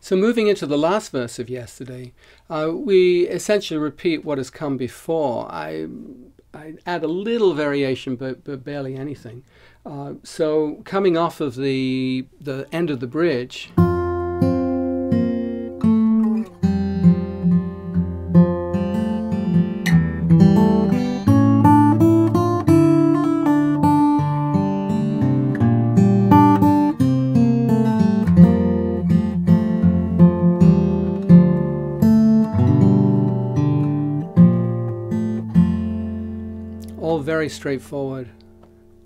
So moving into the last verse of Yesterday, we essentially repeat what has come before. I add a little variation, but barely anything. So coming off of the end of the bridge, all very straightforward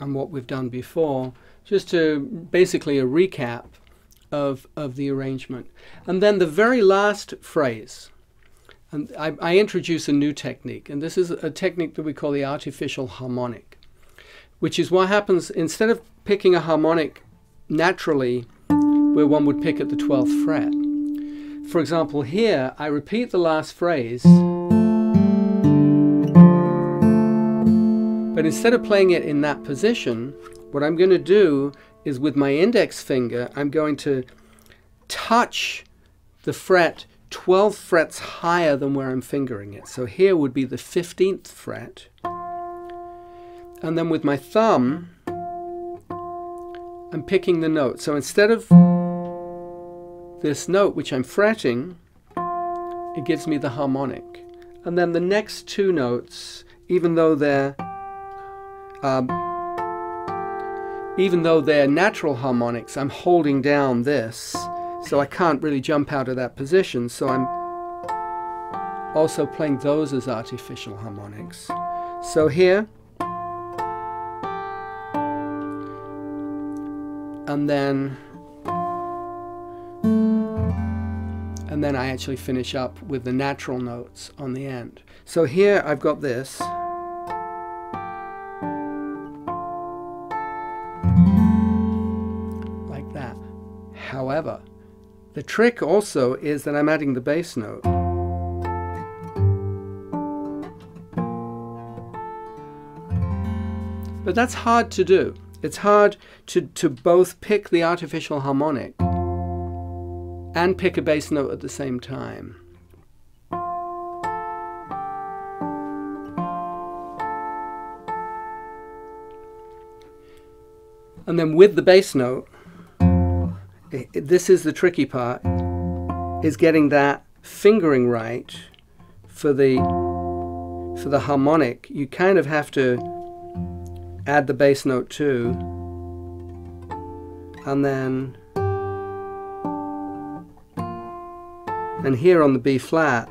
on what we've done before, just to basically a recap of the arrangement. And then the very last phrase, and I introduce a new technique, and this is a technique that we call the artificial harmonic, which is what happens instead of picking a harmonic naturally where one would pick at the 12th fret. For example, here I repeat the last phrase, but instead of playing it in that position, what I'm going to do is with my index finger, I'm going to touch the fret 12 frets higher than where I'm fingering it. So here would be the 15th fret. And then with my thumb, I'm picking the note. So instead of this note, which I'm fretting, it gives me the harmonic. And then the next two notes, even though they're natural harmonics, I'm holding down this, so I can't really jump out of that position, so I'm also playing those as artificial harmonics. So here, and then I actually finish up with the natural notes on the end. So here I've got this. However, the trick also is that I'm adding the bass note. But that's hard to do. It's hard to both pick the artificial harmonic and pick a bass note at the same time. And then with the bass note, this is the tricky part, is getting that fingering right for the harmonic. You kind of have to add the bass note too, and then here on the B flat,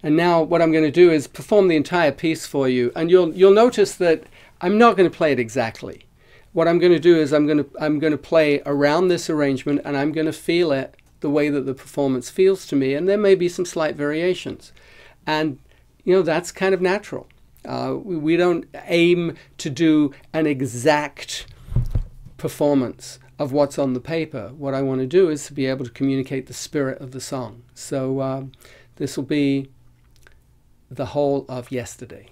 and now what I'm going to do is perform the entire piece for you, and you'll notice that I'm not going to play it exactly. What I'm going to do is I'm going to play around this arrangement, and I'm going to feel it the way that the performance feels to me, and there may be some slight variations, and that's kind of natural. We don't aim to do an exact performance of what's on the paper. What I want to do is to be able to communicate the spirit of the song. So this will be the whole of Yesterday.